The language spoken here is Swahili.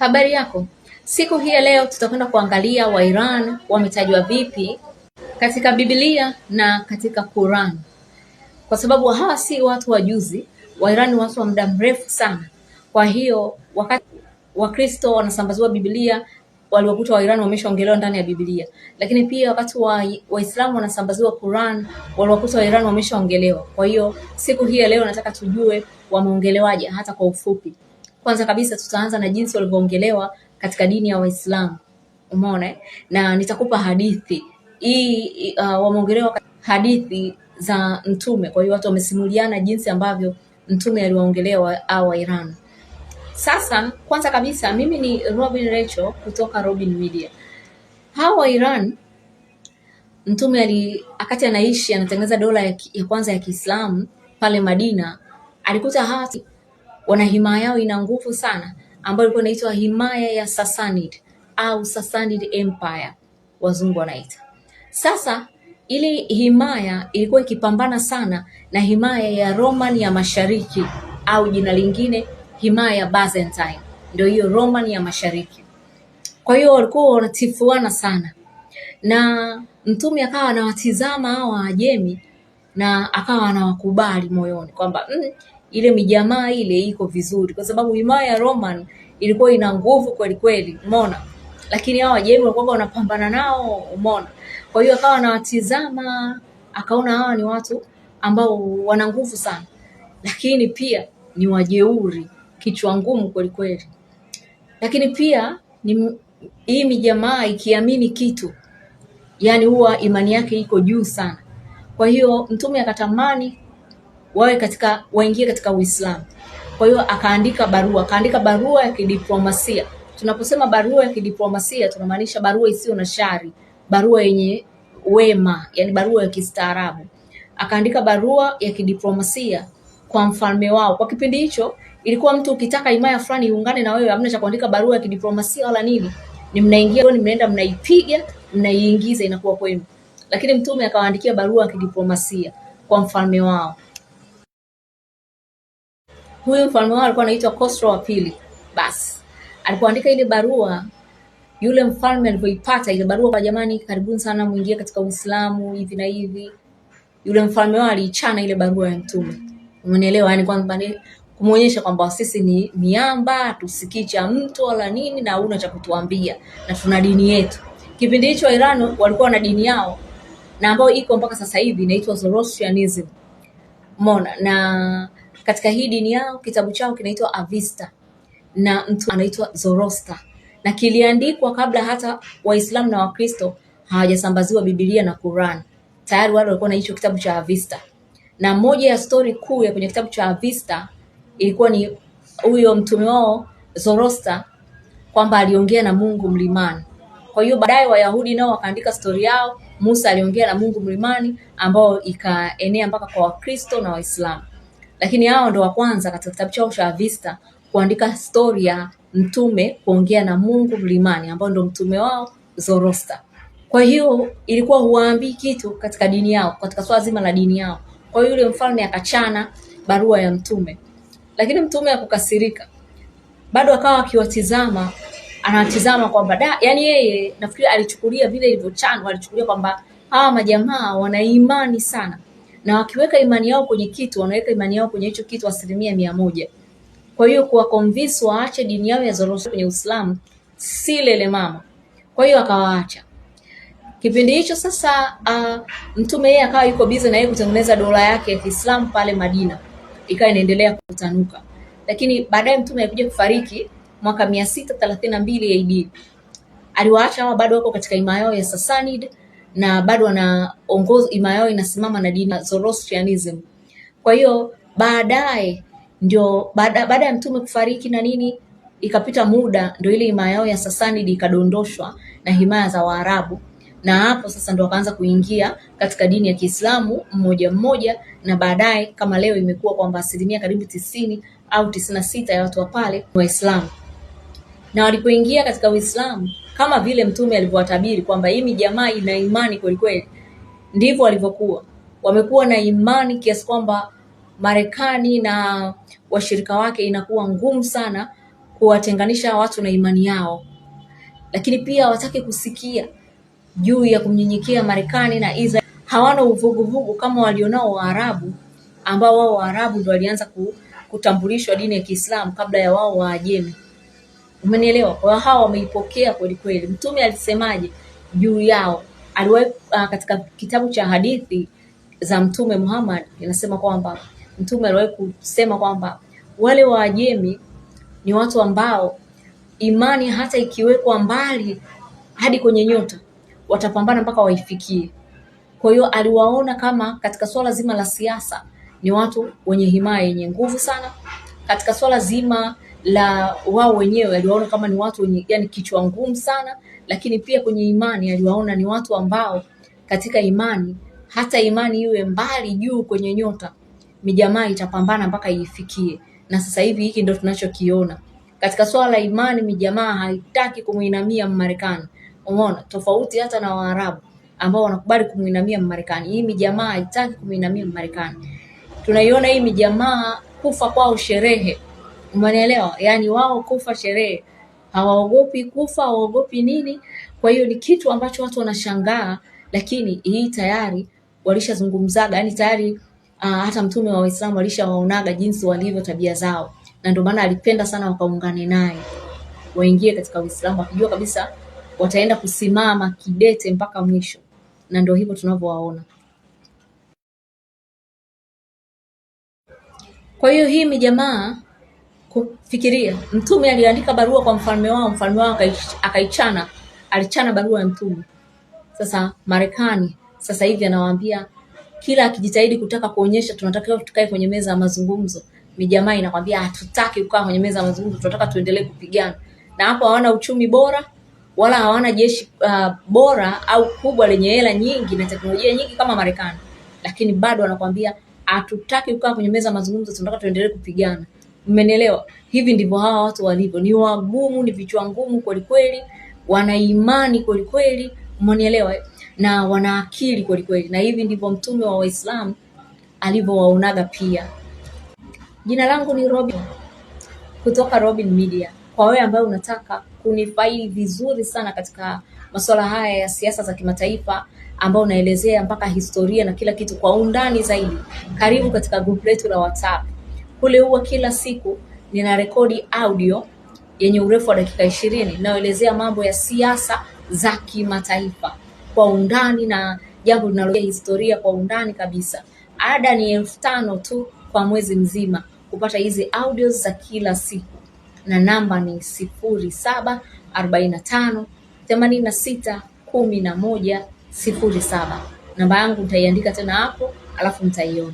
Habari yako. Siku hii ya leo tutakwenda kuangalia Wairan wametajwa vipi katika Biblia na katika Quran. Kwa sababu hawa si watu wa juzi, Wairan ni watu wa muda mrefu sana. Kwa hiyo wakati Wakristo wanasambaziwa Biblia, waliwakuta Wairan wameshaongelewa ndani ya Biblia. Lakini pia wakati Waislamu wanasambaziwa Quran, waliwakuta Wairan wameshaongelewa. Kwa hiyo siku hii ya leo nataka tujue wameongelewaje hata kwa ufupi. Kwanza kabisa tutaanza na jinsi walivyoongelewa katika dini ya Waislamu. Umeona? Na nitakupa hadithi. Hii wameongelewa hadithi za mtume. Kwa hiyo watu wamesimuliana jinsi ambavyo mtume aliwaongelewa au Iran. Sasa kwanza kabisa mimi ni Robin Rachel kutoka Robin Media. Hawa Iran mtume akati anaishi anatengeneza dola ya kwanza ya Kiislamu pale Madina, alikuta hati wana himaya yao ina nguvu sana ambayo ilikuwa inaitwa himaya ya Sassanid au Sassanid Empire wazungu wanaita. Sasa ile himaya ilikuwa ikipambana sana na himaya ya Roman ya Mashariki au jina lingine himaya ya Byzantine. Ndio hiyo Roman ya Mashariki. Kwa hiyo walikuwa wanatifuana sana. Na mtume akawa anawatizama hao Waajemi na akawa anawakubali moyoni kwamba ile mijamaa ile iko vizuri, kwa sababu himaya ya Roman ilikuwa ina nguvu kweli kweli, umeona, lakini hao Waajemi walikuwa wanapambana nao, umeona. Kwa hiyo akawa anawatizama, akaona hawa ni watu ambao wana nguvu sana, lakini pia ni wajeuri, kichwa ngumu kweli kweli. Lakini pia hii mijamaa ikiamini kitu, yani huwa imani yake iko juu sana. Kwa hiyo mtume akatamani waingie katika Uislamu. Kwa hiyo akaandika barua ya kidiplomasia. Tunaposema barua ya kidiplomasia tunamaanisha barua isiyo na shari, barua yenye wema, yani barua ya kistaarabu. Akaandika barua ya kidiplomasia kwa mfalme wao. Kwa kipindi hicho ilikuwa mtu ukitaka himaya fulani iungane na wewe, hamna cha kuandika barua ya kidiplomasia wala nini. Ni mnaingia, mnaenda, mnaipiga, mnaiingiza, inakuwa kwenu. Lakini mtume akawaandikia barua ya kidiplomasia kwa mfalme wao. Huyu mfalme wao alikuwa anaitwa Khosrow wa pili. Basi alipoandika ile barua, yule mfalme alipoipata ile barua, kwa jamani, karibuni sana muingie katika Uislamu hivi na hivi, yule mfalme wao aliichana ile barua ya mtume. Umeelewa? Yani kwamba kumuonyesha kwamba sisi ni miamba, tusikii cha mtu wala nini, na una cha kutuambia, na tuna dini yetu. Kipindi hicho Iran walikuwa na dini yao na ambayo iko mpaka sasa hivi, inaitwa Zoroastrianism. Umeona? Na katika hii dini yao kitabu chao kinaitwa Avesta na mtu anaitwa Zoroaster, na kiliandikwa kabla hata Waislamu na Wakristo hawajasambaziwa Biblia na Quran. Tayari wale walikuwa na hicho kitabu cha Avesta. Na moja ya story kuu ya kwenye kitabu cha Avesta ilikuwa ni huyo mtume wao Zoroaster kwamba aliongea na Mungu mlimani. Kwa hiyo baadaye Wayahudi nao wakaandika story yao, Musa aliongea na Mungu mlimani, ambao ikaenea mpaka kwa Wakristo na Waislamu. Lakini hao ndio wa kwanza katika kitabu chao cha Avesta kuandika story ya mtume kuongea na Mungu mlimani, ambao ndio mtume wao Zoroaster. Kwa hiyo ilikuwa huwaambii kitu katika dini yao, katika swala zima la dini yao. Kwa hiyo yule mfalme akachana barua ya mtume. Lakini mtume hakukasirika. Bado akawa akiwatizama, anawatizama kwamba yani yeye nafikiri alichukulia vile ilivyochanwa, alichukulia kwamba hawa majamaa wana imani sana. Na wakiweka imani yao kwenye kitu, wanaweka imani yao kwenye hicho kitu 100%. Kwa hiyo kuwa convince waache dini yao ya Zoroaster kwenye Uislamu si lele mama. Kwa hiyo akawaacha. Kipindi hicho sasa mtume yeye akawa yuko busy na yeye kutengeneza dola yake ya Kiislamu pale Madina. Ikawa inaendelea kutanuka. Lakini baadaye mtume alikuja kufariki mwaka 632 AD. Aliwaacha hao bado wako katika imani yao ya Sassanid na bado wanaongoza imani yao inasimama na dini ya Zoroastrianism. Kwa hiyo baadaye ndio baada ya mtume kufariki na nini, ikapita muda, ndio ile imani yao ya Sassanid ikadondoshwa na himaya za Waarabu, na hapo sasa ndio wakaanza kuingia katika dini ya Kiislamu mmoja mmoja, na baadaye kama leo imekuwa kwamba asilimia karibu 90 au 96 ya watu wa pale Waislamu. Na walipoingia katika Uislamu, kama vile mtume alivyowatabiri kwamba hii jamaa ina imani kweli kweli, ndivyo walivyokuwa. Wamekuwa na imani kiasi kwamba Marekani na washirika wake inakuwa ngumu sana kuwatenganisha watu na imani yao, lakini pia hawataki kusikia juu ya kumnyenyekea Marekani na Israel. Hawana uvuguvugu kama walionao Waarabu, ambao wao Waarabu ndio walianza kutambulishwa dini ya Kiislamu kabla ya wao Waajemi. Umenielewa? Kwa hao wameipokea kweli kweli. Mtume alisemaje juu yao? Aliwahi katika kitabu cha hadithi za Mtume Muhammad inasema kwamba Mtume aliwahi kusema kwamba wale Waajemi ni watu ambao imani hata ikiwekwa mbali hadi kwenye nyota watapambana mpaka waifikie. Kwa hiyo aliwaona kama katika swala zima la siasa ni watu wenye himaya yenye nguvu sana. Katika swala zima la wao wenyewe aliwaona kama ni watu wenye yani kichwa ngumu sana, lakini pia kwenye imani aliwaona ni watu ambao katika imani hata imani iwe mbali juu kwenye nyota, mijamaa itapambana mpaka ifikie. Na sasa hivi hiki ndio tunachokiona. Katika swala la imani mijamaa haitaki kumuinamia Marekani. Umeona? Tofauti hata na Waarabu ambao wanakubali kumuinamia Marekani. Hii mijamaa haitaki kumuinamia Marekani. Tunaiona hii mijamaa kufa kwao sherehe. Umeelewa? Yaani wao kufa sherehe. Hawaogopi kufa, hawaogopi nini. Kwa hiyo ni kitu ambacho watu wanashangaa, lakini hii tayari walishazungumzaga, yani tayari hata Mtume wa Uislamu alishawaonaga jinsi walivyo tabia zao. Na ndio maana alipenda sana wakaungane naye, waingie katika Uislamu, akijua kabisa wataenda kusimama kidete mpaka mwisho. Na ndio hivyo tunavyowaona. Kwa hiyo hii mijamaa kufikiria, Mtume aliandika barua kwa mfalme wao akaichana, alichana barua ya Mtume. Sasa Marekani sasa hivi anawaambia kila akijitahidi kutaka kuonyesha tunatakiwa tukae kwenye meza ya mazungumzo, mijamaa inakwambia hatutaki kukaa kwenye meza ya mazungumzo, tunataka tuendelee kupigana. Na hapo hawana uchumi bora wala hawana jeshi bora au kubwa lenye hela nyingi na teknolojia nyingi kama Marekani, lakini bado wanakwambia hatutaki kukaa kwenye meza ya mazungumzo, tunataka tuendelee kupigana. Mmenielewa? Hivi ndivyo hawa watu walivyo. Ni wagumu, ni vichwa ngumu kweli kweli, wana imani kweli kweli, mmenielewa? Na wana akili kweli kweli. Na hivi ndivyo Mtume wa Waislamu alivyowaonaga pia. Jina langu ni Robin kutoka Robin Media. Kwa wewe ambaye unataka kunifaidi vizuri sana katika masuala haya ya siasa za kimataifa, ambao unaelezea mpaka historia na kila kitu kwa undani zaidi, karibu katika group letu la WhatsApp. Kule huwa kila siku nina rekodi audio yenye urefu wa dakika 20 inayoelezea mambo ya siasa za kimataifa kwa undani na jambo linaloelezea historia kwa undani kabisa. Ada ni 5,000 tu kwa mwezi mzima kupata hizi audios za kila siku, na namba ni 0745861107. Namba yangu nitaiandika tena hapo alafu mtaiona.